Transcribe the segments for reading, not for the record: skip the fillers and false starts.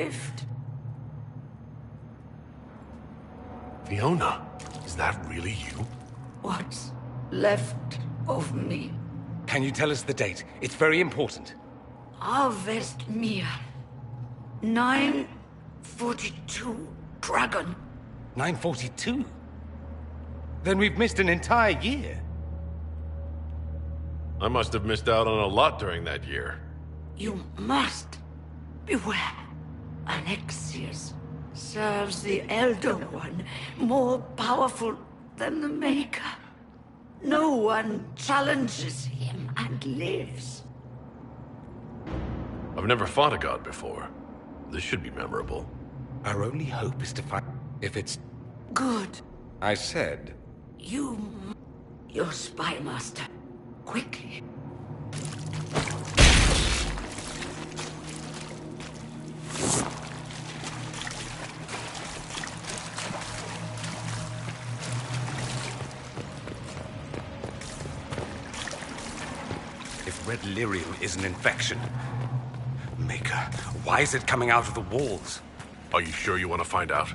rift. Fiona, is that really you? What's left of me? Can you tell us the date? It's very important. Harvest Mir. 942 Dragon. 942? Then we've missed an entire year. I must have missed out on a lot during that year. You must beware. Alexius serves the Elder One, more powerful than the Maker. No one challenges him and lives. I've never fought a god before. This should be memorable. Our only hope is to find... If it's... Good. I said... Your spy master. Quickly. If red lyrium is an infection... Maker, why is it coming out of the walls? Are you sure you want to find out?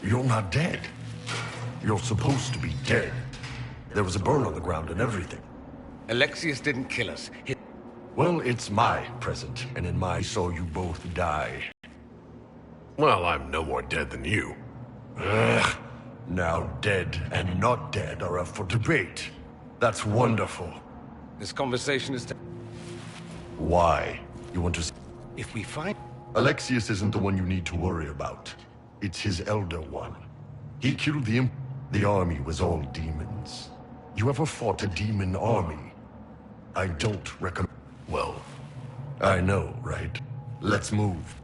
You're not dead. You're supposed to be dead. There was a burn on the ground and everything. Alexius didn't kill us. Well, it's my present, and in my saw you both die. Well, I'm no more dead than you. Ugh. Now dead and not dead are up for debate. That's wonderful. This conversation is... Why? You want to... If we find... Alexius isn't the one you need to worry about. It's his Elder One. He killed the The army was all demons. You ever fought a demon army? I don't recommend... Well, I know, right? Let's move.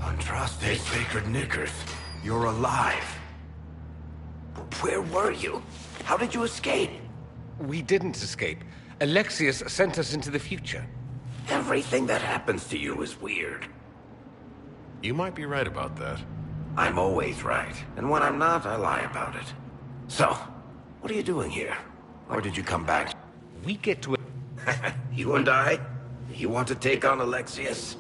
Andraste Sacred Knickers, you're alive. Where were you? How did you escape? We didn't escape. Alexius sent us into the future. Everything that happens to you is weird. You might be right about that. I'm always right, and when I'm not, I lie about it. So, what are you doing here? Or did you come back? We get to... You and I? You want to take on Alexius?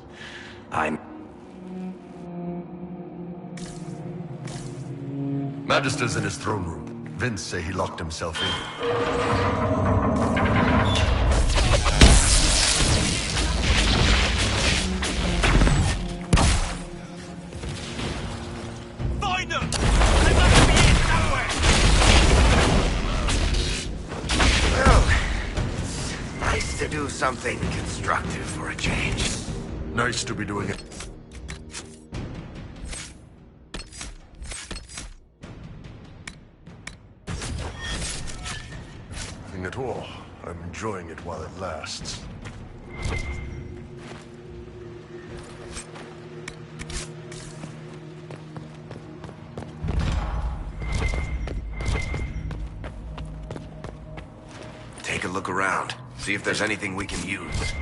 Magister's in his throne room. Vince say he locked himself in. Find them! They must be in somewhere! Well, it's nice to do something constructive for a change. Nice to be doing it. Nothing at all. I'm enjoying it while it lasts. Take a look around. See if there's anything we can use.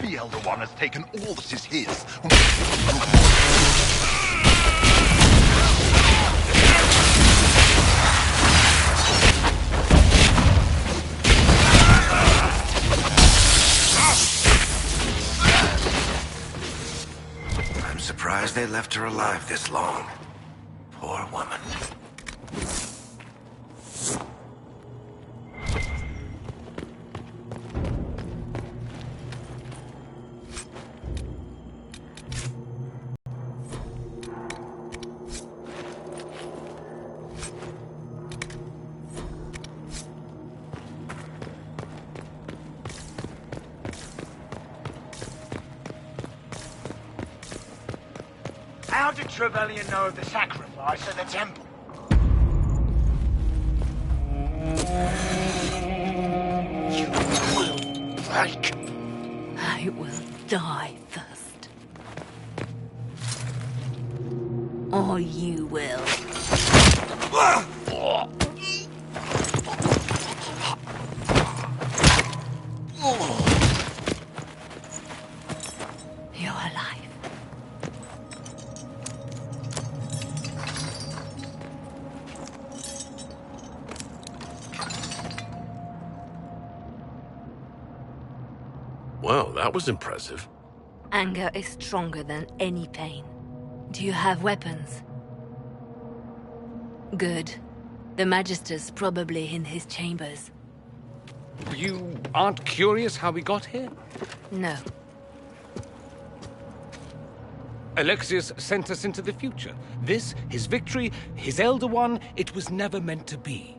The Elder One has taken all that is his. I'm surprised they left her alive this long. Poor woman. How did Trevelyan know of the sacrifice at the temple? You will break. I will die first. Or you will. You're alive. Well, that was impressive. Anger is stronger than any pain. Do you have weapons? Good. The Magister's probably in his chambers. You aren't curious how we got here? No. Alexius sent us into the future. This, his victory, his Elder One, it was never meant to be.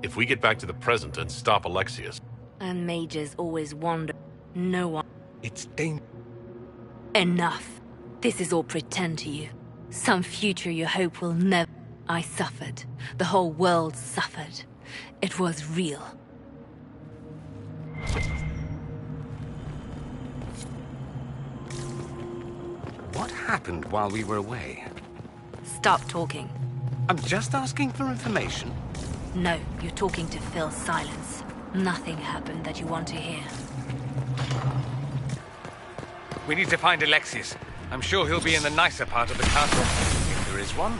If we get back to the present and stop Alexius... And mages always wander. No one... It's dangerous. Enough. This is all pretend to you. Some future you hope will never... I suffered. The whole world suffered. It was real. What happened while we were away? Stop talking. I'm just asking for information. No, you're talking to fill silence. Nothing happened that you want to hear. We need to find Alexius. I'm sure he'll be in the nicer part of the castle, if there is one.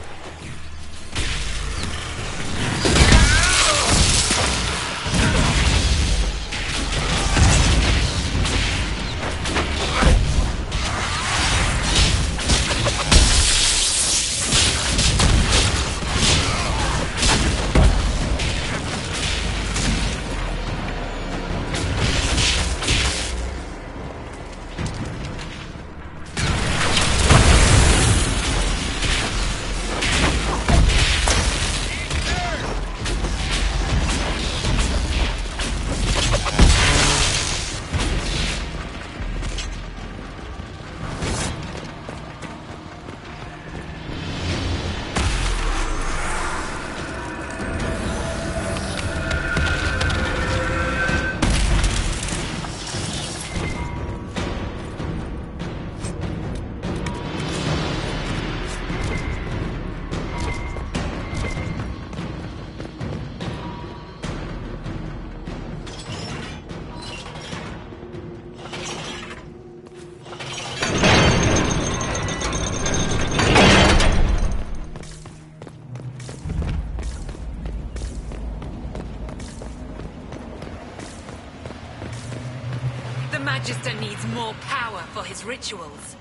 The Magister needs more power for his rituals.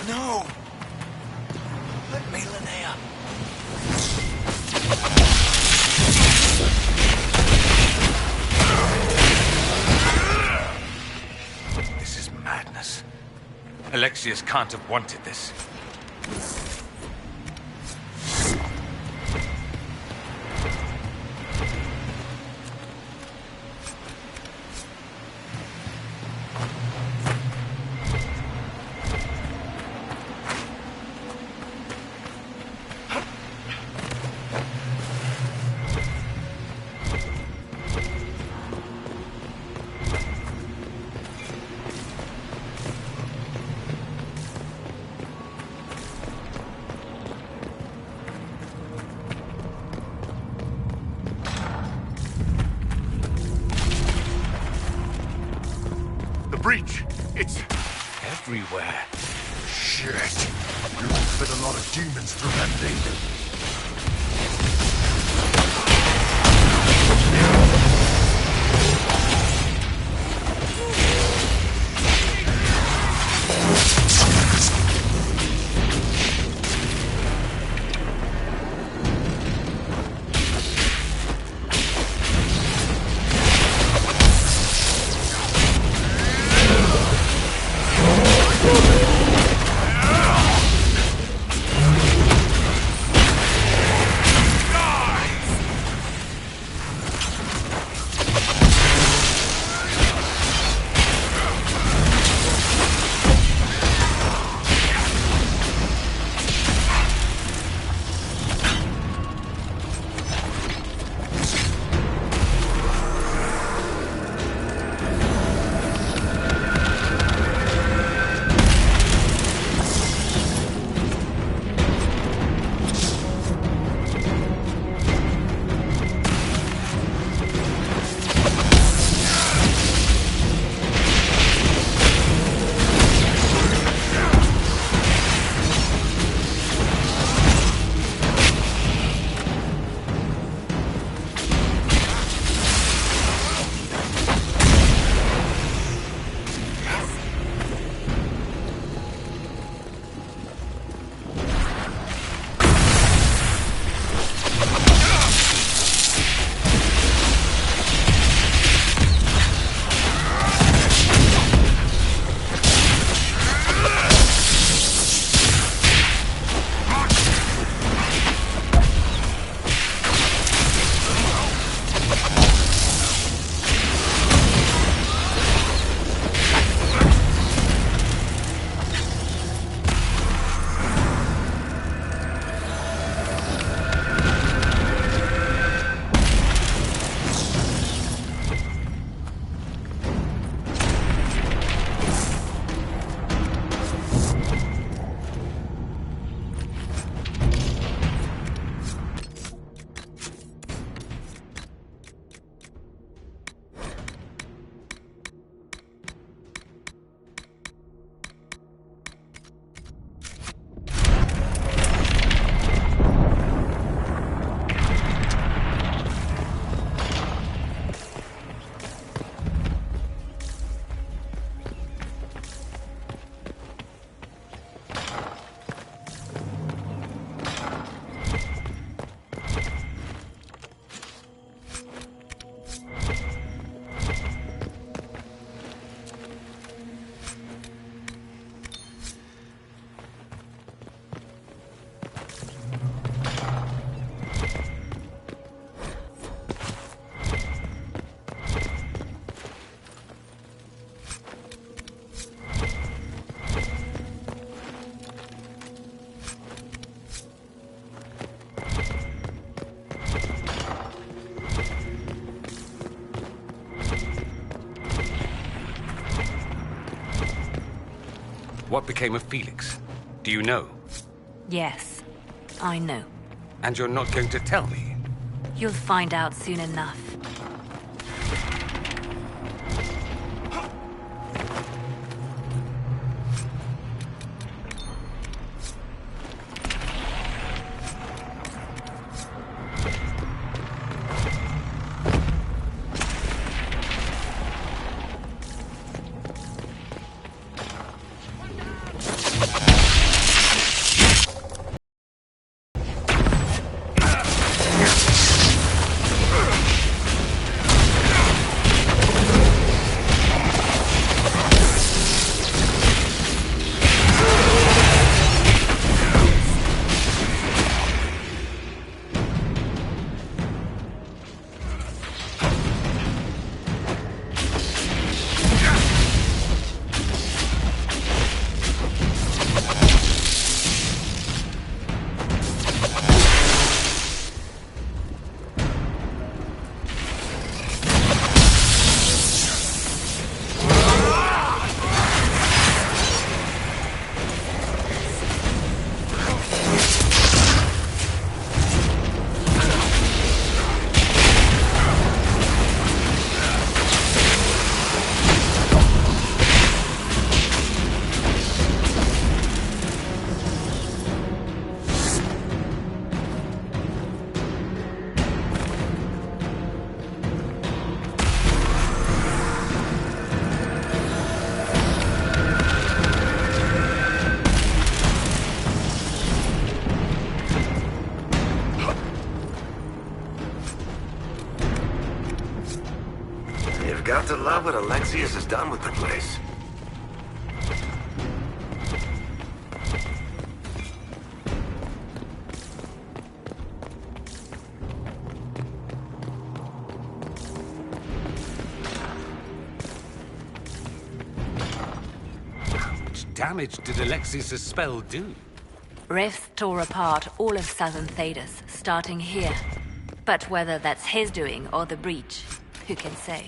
No! Let me, Linnea. This is madness. Alexius can't have wanted this. The breach. It's everywhere. Shit. You fit a lot of demons through that thing. What became of Felix? Do you know? Yes, I know. And you're not going to tell me? You'll find out soon enough. Got to love what Alexius has done with the place. How much damage did Alexius' spell do? Rifts tore apart all of southern Thedas, starting here. But whether that's his doing or the breach, who can say?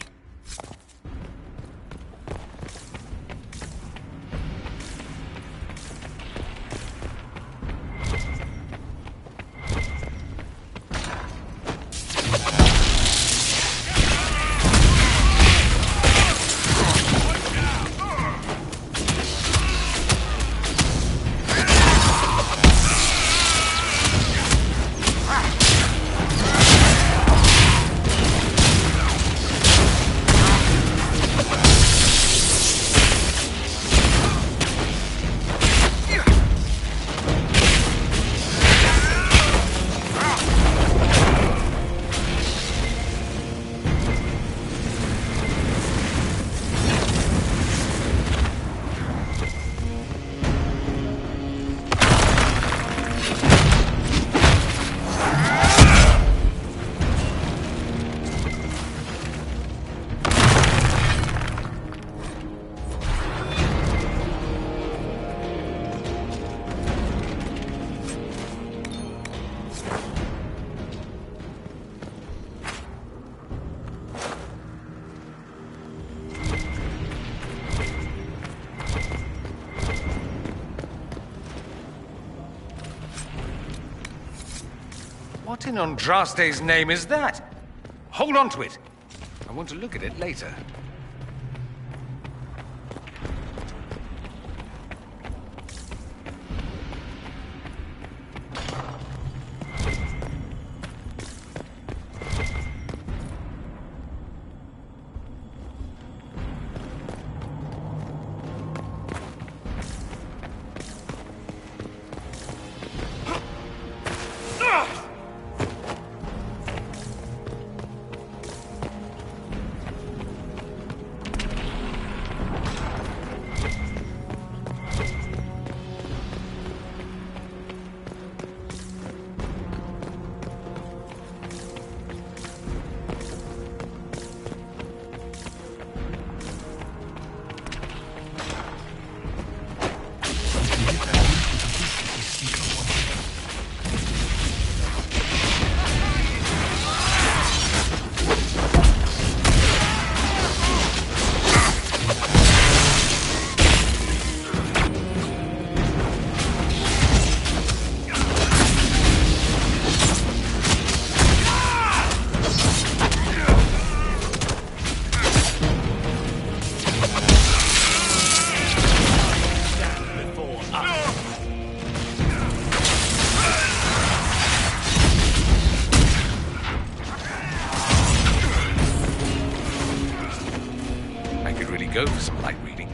What in Andraste's name is that? Hold on to it. I want to look at it later. Go for some light reading.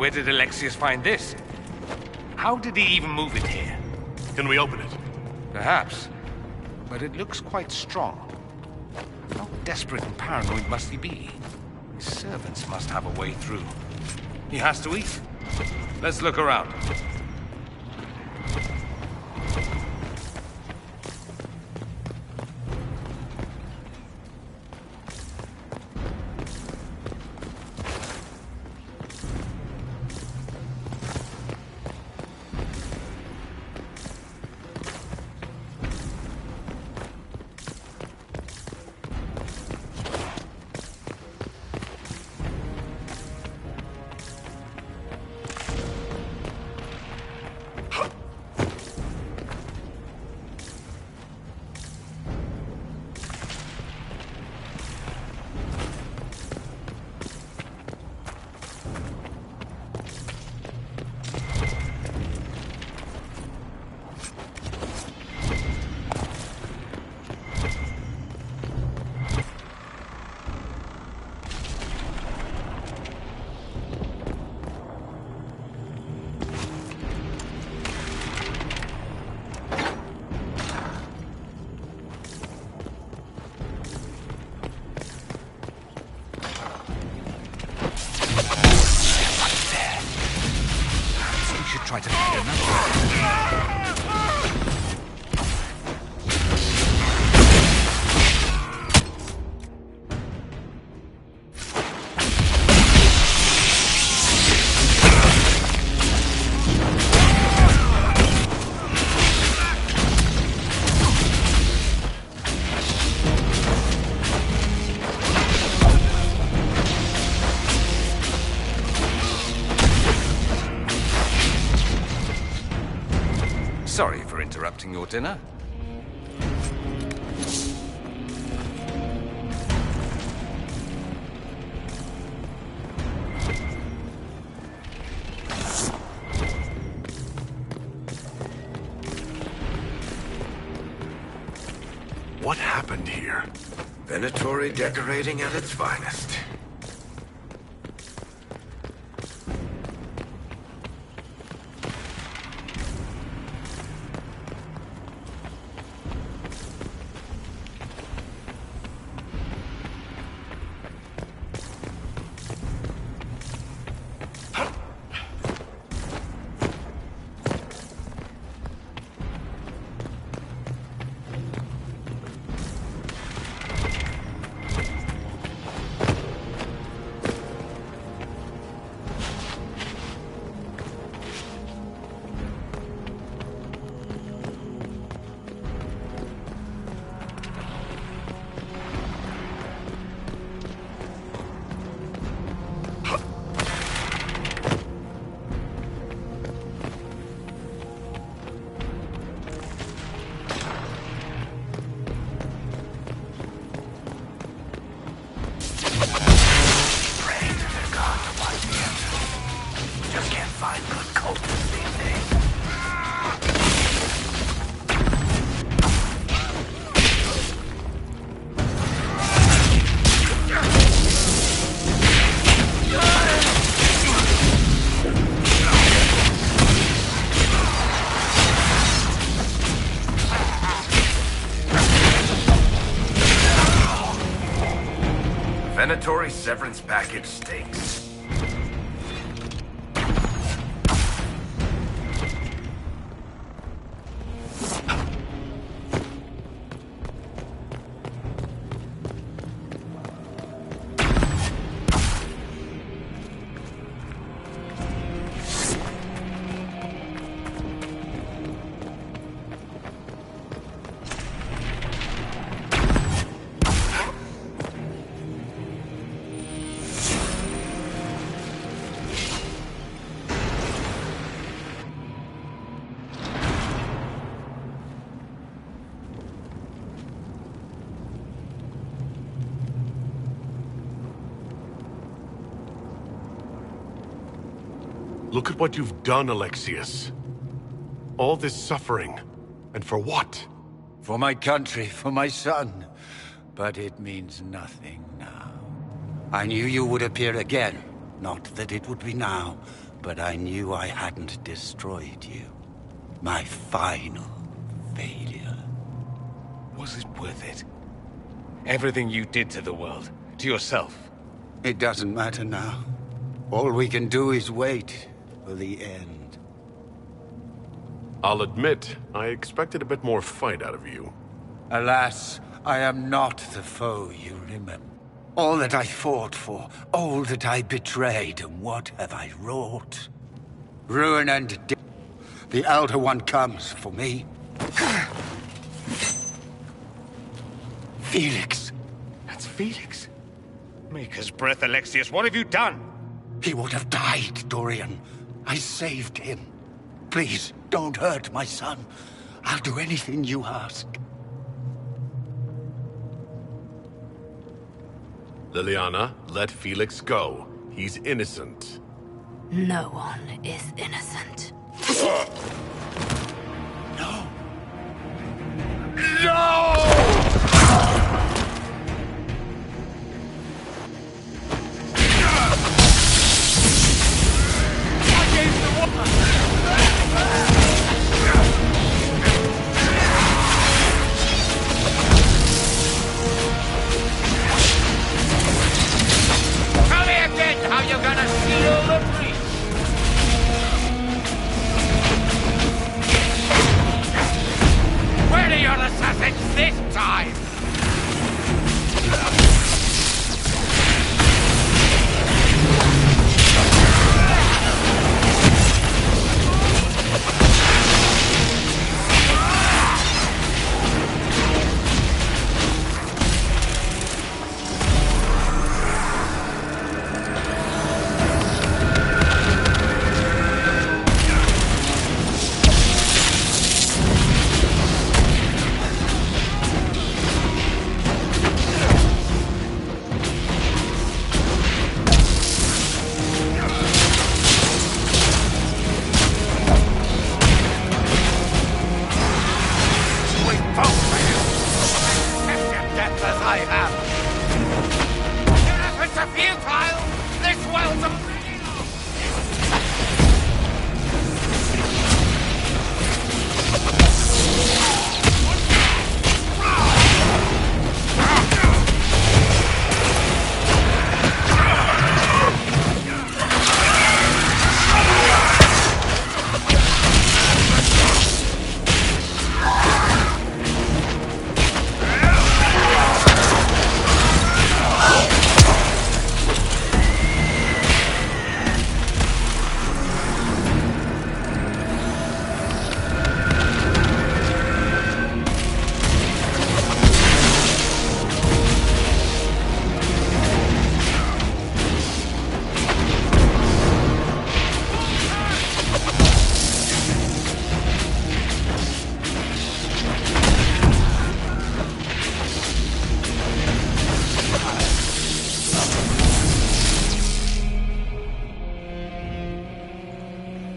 Where did Alexius find this? How did he even move it here? Can we open it? Perhaps. But it looks quite strong. How desperate and paranoid must he be? His servants must have a way through. He has to eat. Let's look around. Try to find another. Sorry for interrupting your dinner. What happened here? Venatori decorating at its finest. Venatori severance package stinks. Look at what you've done, Alexius. All this suffering. And for what? For my country, for my son. But it means nothing now. I knew you would appear again. Not that it would be now, but I knew I hadn't destroyed you. My final failure. Was it worth it? Everything you did to the world, to yourself. It doesn't matter now. All we can do is wait for the end. I'll admit, I expected a bit more fight out of you. Alas, I am not the foe you remember. All that I fought for, all that I betrayed, and what have I wrought? Ruin and death. The Elder One comes for me. Felix. That's Felix. Maker's breath, Alexius, what have you done? He would have died, Dorian. I saved him. Please, don't hurt my son. I'll do anything you ask. Liliana, let Felix go. He's innocent. No one is innocent. No. Tell me again how you're gonna seal the breach. Where are your assassins this time?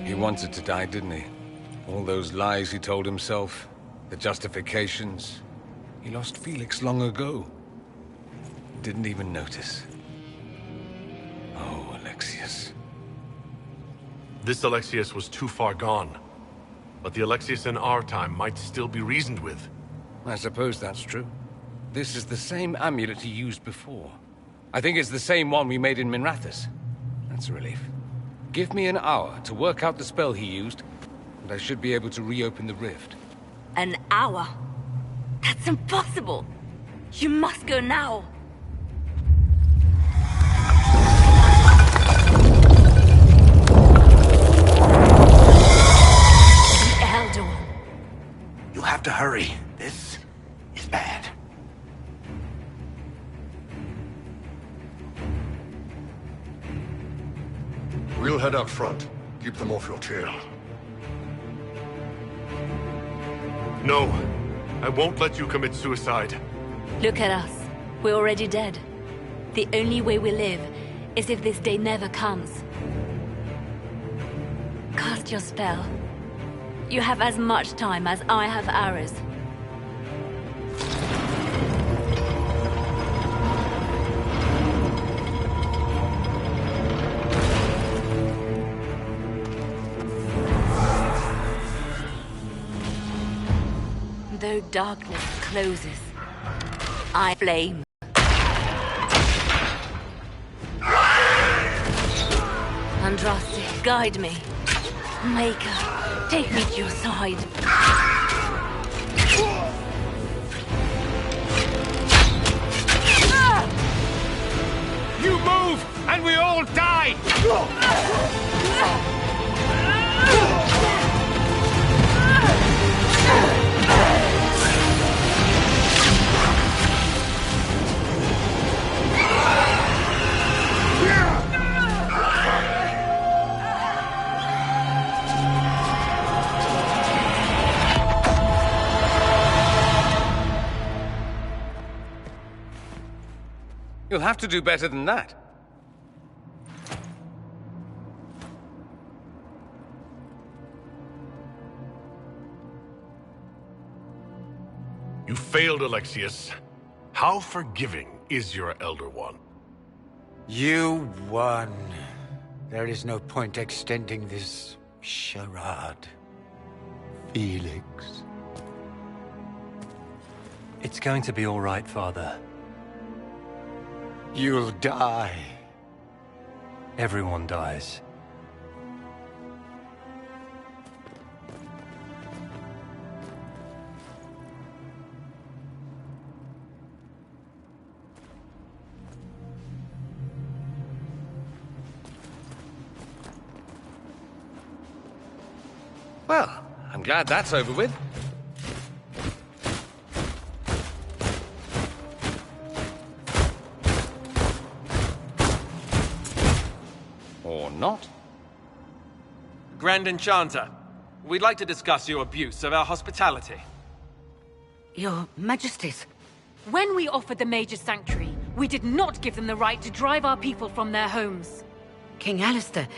He wanted to die, didn't he? All those lies he told himself, the justifications. He lost Felix long ago. Didn't even notice. Oh, Alexius. This Alexius was too far gone. But the Alexius in our time might still be reasoned with. I suppose that's true. This is the same amulet he used before. I think it's the same one we made in Minrathous. That's a relief. Give me an hour to work out the spell he used, and I should be able to reopen the rift. An hour? That's impossible! You must go now! The Elder One. You have to hurry. This is bad. We'll head out front. Keep them off your tail. No, I won't let you commit suicide. Look at us. We're already dead. The only way we live is if this day never comes. Cast your spell. You have as much time as I have hours. No darkness closes. I flame. Andraste, guide me. Maker, take me to your side. You move, and we all die! You'll have to do better than that. You failed, Alexius. How forgiving is your Elder One? You won. There is no point extending this charade. Felix. It's going to be all right, Father. You'll die. Everyone dies. Well, I'm glad that's over with. Or not. Grand Enchanter, we'd like to discuss your abuse of our hospitality. Your Majesties. When we offered the Mage's Sanctuary, we did not give them the right to drive our people from their homes. King Alistair,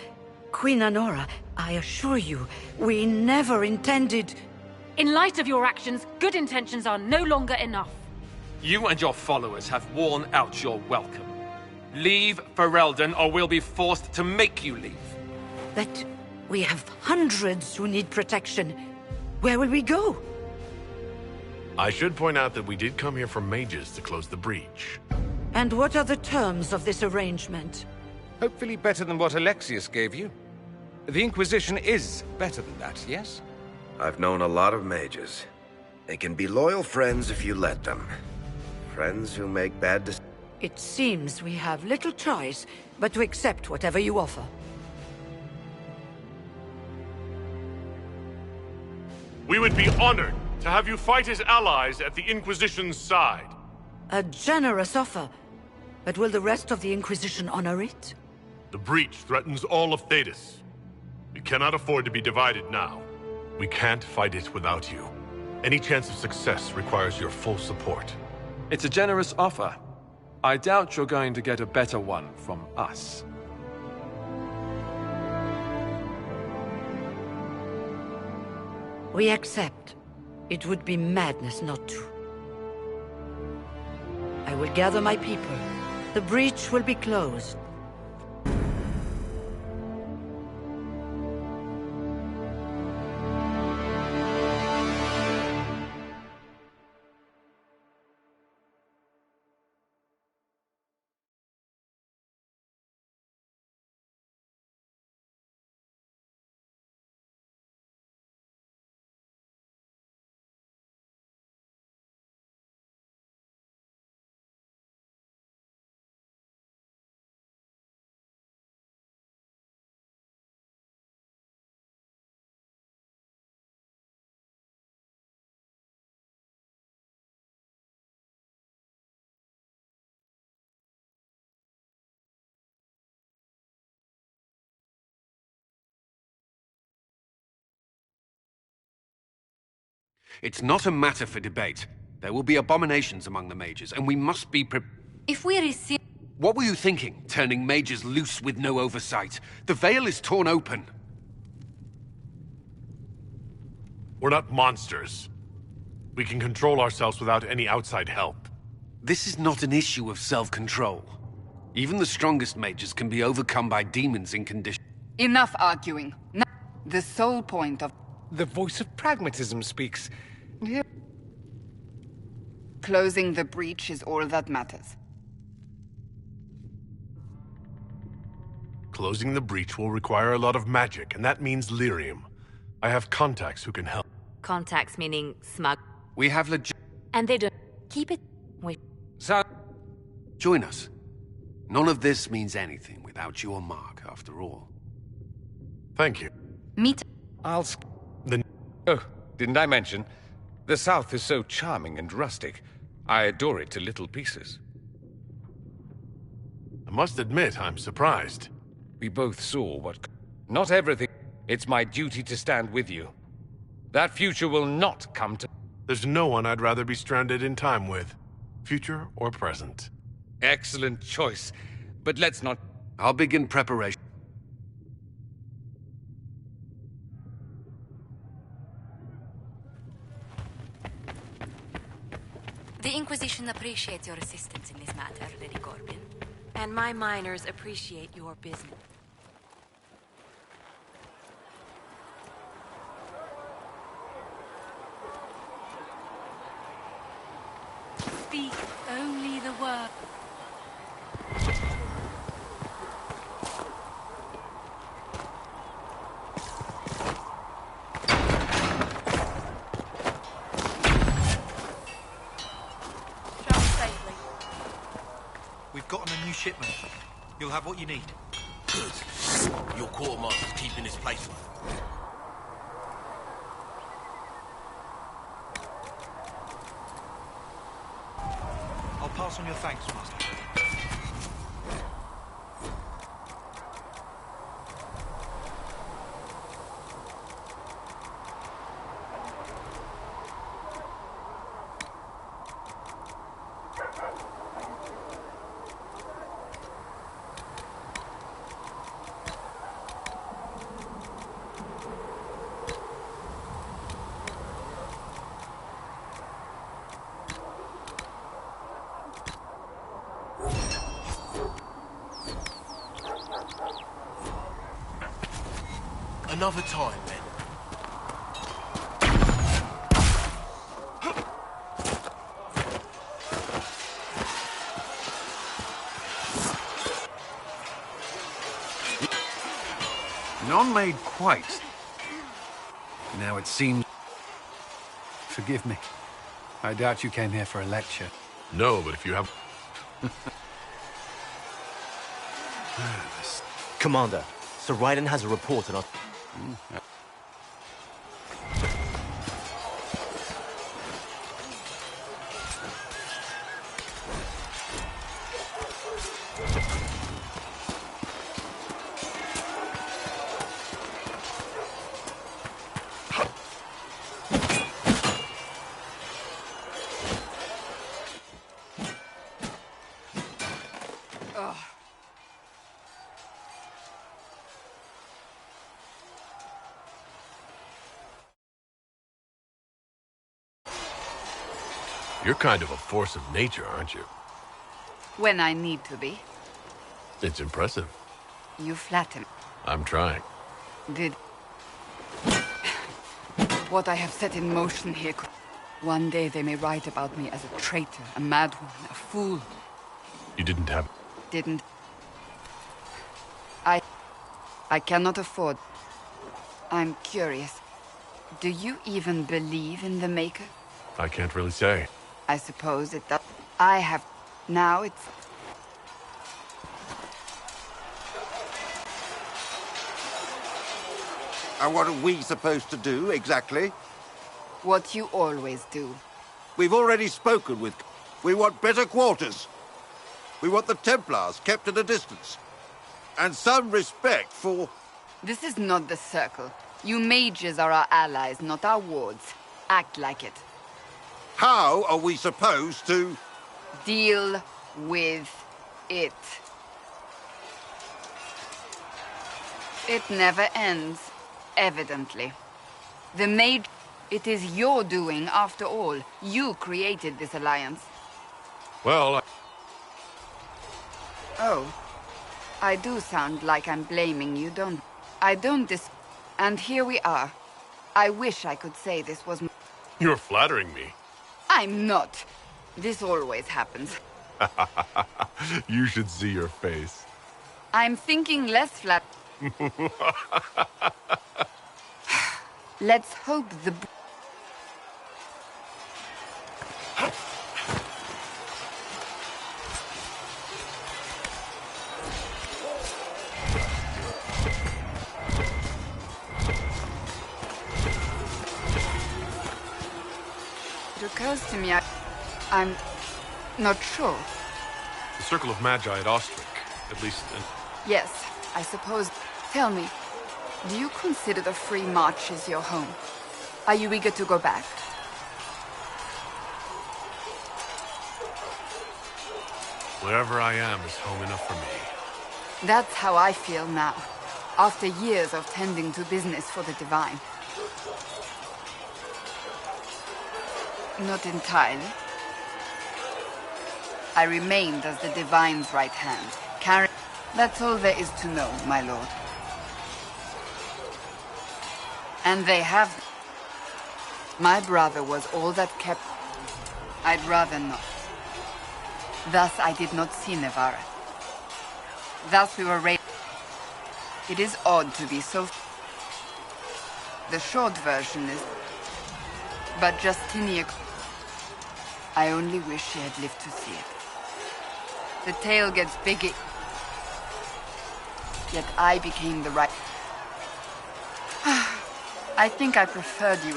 Queen Anora, I assure you, we never intended... In light of your actions, good intentions are no longer enough. You and your followers have worn out your welcome. Leave Ferelden, or we'll be forced to make you leave. But we have hundreds who need protection. Where will we go? I should point out that we did come here for mages to close the breach. And what are the terms of this arrangement? Hopefully better than what Alexius gave you. The Inquisition is better than that, yes? I've known a lot of mages. They can be loyal friends if you let them. Friends who make bad decisions. It seems we have little choice but to accept whatever you offer. We would be honored to have you fight as allies at the Inquisition's side. A generous offer. But will the rest of the Inquisition honor it? The breach threatens all of Thedas. We cannot afford to be divided now. We can't fight it without you. Any chance of success requires your full support. It's a generous offer. I doubt you're going to get a better one from us. We accept. It would be madness not to. I will gather my people. The breach will be closed. It's not a matter for debate. There will be abominations among the mages, and we must be If we receive... What were you thinking, turning mages loose with no oversight? The veil is torn open. We're not monsters. We can control ourselves without any outside help. This is not an issue of self-control. Even the strongest mages can be overcome by demons in condition. Enough arguing. Now, the sole point of... The voice of pragmatism speaks. Closing the breach is all that matters. Closing the breach will require a lot of magic, and that means lyrium. I have contacts who can help. Contacts meaning smug. We have legit... And they don't keep it with. So... Join us. None of this means anything without you or Mark, after all. Thank you. Meet. I'll... Oh, didn't I mention? The South is so charming and rustic. I adore it to little pieces. I must admit, I'm surprised. We both saw what... Not everything. It's my duty to stand with you. That future will not come to... There's no one I'd rather be stranded in time with. Future or present. Excellent choice. But let's not... I'll begin preparation. The Inquisition appreciates your assistance in this matter, Lady Corbin. And my miners appreciate your business. Speak only the word. We've gotten a new shipment. You'll have what you need. Good. Your quartermaster's keeping his place. I'll pass on your thanks, Master. Another time, then. None made quite. Now it seems... Forgive me. I doubt you came here for a lecture. No, but if you have... Commander, Sir Raiden has a report on us. You're kind of a force of nature, aren't you? When I need to be. It's impressive. You flatter me. I'm trying. Did... What I have set in motion here could... One day they may write about me as a traitor, a madwoman, a fool. You didn't have... Didn't... I cannot afford... I'm curious. Do you even believe in the Maker? I can't really say. I suppose it does. I have... Now it's... And what are we supposed to do, exactly? What you always do. We've already spoken with... We want better quarters. We want the Templars kept at a distance. And some respect for... This is not the Circle. You mages are our allies, not our wards. Act like it. How are we supposed to... Deal with it. It never ends, evidently. The Mage... It is your doing, after all. You created this alliance. Well, Oh. I do sound like I'm blaming you, don't... I don't And here we are. I wish I could say this was... You're flattering me. I'm not. This always happens. You should see your face. I'm thinking less flat. Let's hope the... It occurs to me I'm not sure. The Circle of Magi at Ostrich, at least... Yes, I suppose. Tell me, do you consider the Free Marches your home? Are you eager to go back? Wherever I am is home enough for me. That's how I feel now, after years of tending to business for the Divine. Not entirely. I remained as the Divine's right hand, carrying... That's all there is to know, my lord. And they have... My brother was all that kept... I'd rather not. Thus I did not see Nevareth. Thus we were raised... It is odd to be so... The short version is... But Justinia... I only wish she had lived to see it. The tale gets bigger. Yet I became the right... I think I preferred you...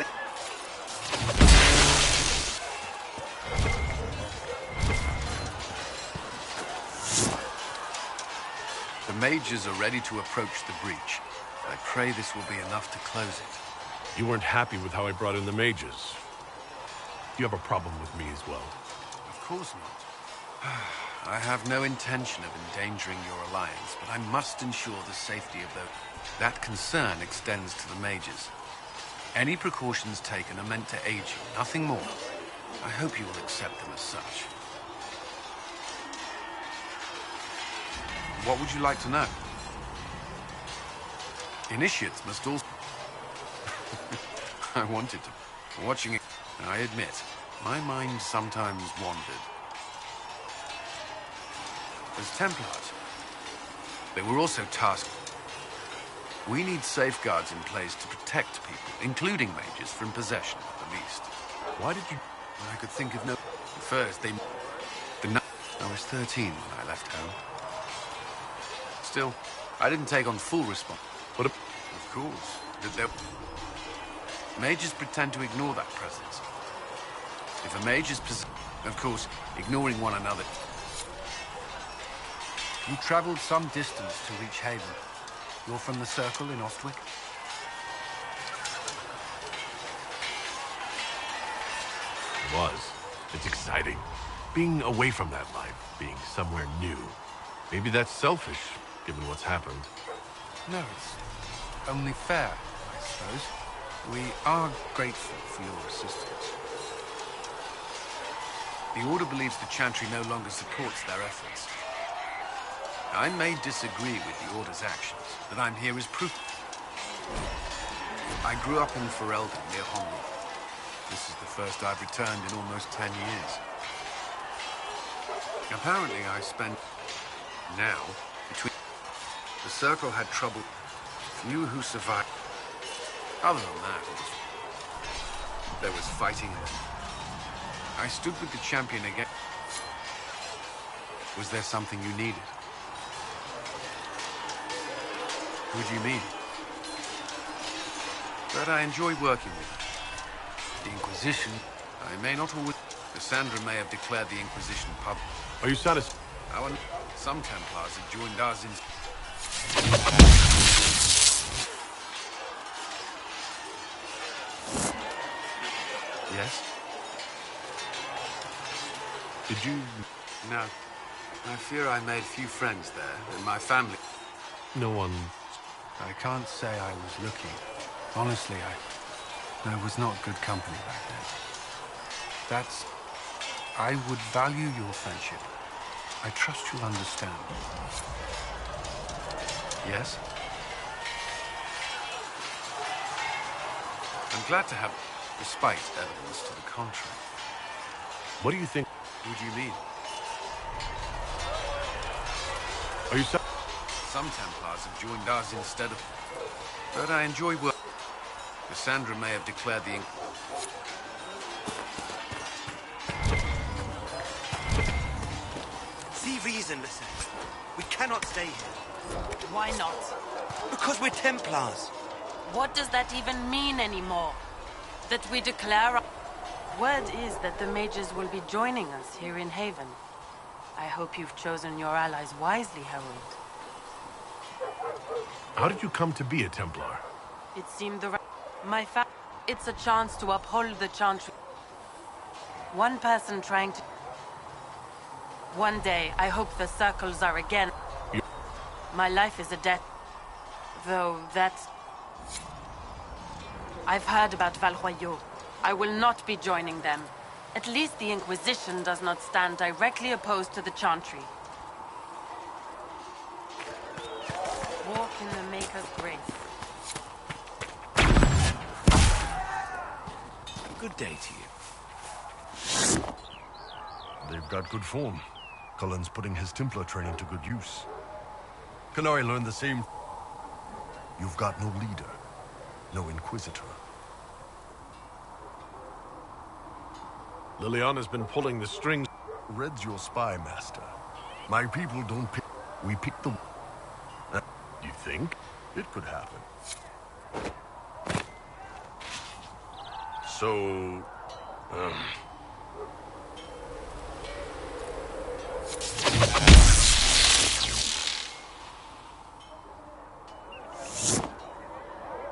The mages are ready to approach the breach. I pray this will be enough to close it. You weren't happy with how I brought in the mages. You have a problem with me as well. Of course not. I have no intention of endangering your alliance, but I must ensure the safety of those. That concern extends to the mages. Any precautions taken are meant to aid you, nothing more. I hope you will accept them as such. What would you like to know? Initiates must also... I wanted to. Watching it, I admit, my mind sometimes wandered. As Templars, they were also tasked. We need safeguards in place to protect people, including mages, from possession, at the least. Why did you... I could think of no... First, they... I was 13 when I left home. Still, I didn't take on full response. What a... Of course. Mages pretend to ignore that presence. If a mage is of course, ignoring one another. You traveled some distance to reach Haven. You're from the Circle in Ostwick? It was. It's exciting. Being away from that life, being somewhere new. Maybe that's selfish, given what's happened. No, it's only fair, I suppose. We are grateful for your assistance. The Order believes the Chantry no longer supports their efforts. I may disagree with the Order's actions, but I'm here as proof. I grew up in Ferelden, near Honwell. This is the first I've returned in almost 10 years. Apparently, I spent... now, between... The Circle had trouble. Few who survived. Other than that, there was fighting. I stood with the champion again. Was there something you needed? Who do you mean? But I enjoy working with her. The Inquisition, I may not always... Cassandra may have declared the Inquisition public. Are you satisfied? Some Templars have joined us in... Yes? Did you... No. I fear I made few friends there, and my family... No one... I can't say I was looking. Honestly, I was not good company back then. That's... I would value your friendship. I trust you'll understand. Yes? I'm glad to have... despite evidence to the contrary. What do you think? Who do you mean? Are you Some Templars have joined us instead of... But I enjoy work. Cassandra may have declared the... See reason, Lysander. We cannot stay here. Why not? Because we're Templars. What does that even mean anymore? That we declare... Word is that the mages will be joining us here in Haven. I hope you've chosen your allies wisely, Harold. How did you come to be a Templar? It seemed the right... It's a chance to uphold the Chantry. One person trying to... One day, I hope the circles are again. My life is a debt. Though that's... I've heard about Valroyaux. I will not be joining them. At least the Inquisition does not stand directly opposed to the Chantry. Walk in the Maker's grace. Good day to you. They've got good form. Cullen's putting his Templar training to good use. Canary learned the same. You've got no leader, no Inquisitor. Liliana's been pulling the strings. Red's your spy, Master. My people don't pick... We pick the... You think? It could happen. So...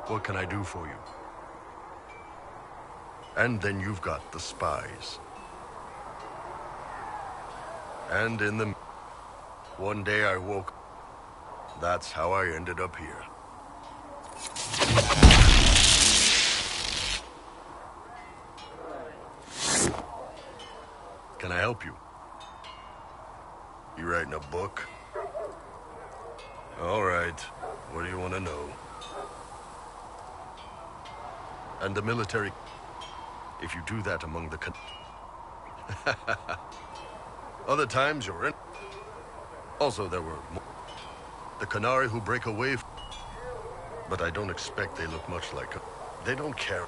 What can I do for you? And then you've got the spies. And in the... One day I woke... That's how I ended up here. Can I help you? You writing a book? All right. What do you want to know? And the military... If you do that among the... Other times you're in... Also, there were... The Canary who break away... But I don't expect they look much like... They don't care.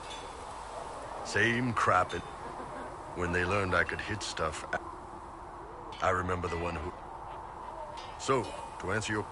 Same crap it... When they learned I could hit stuff... I remember the one who... So, to answer your...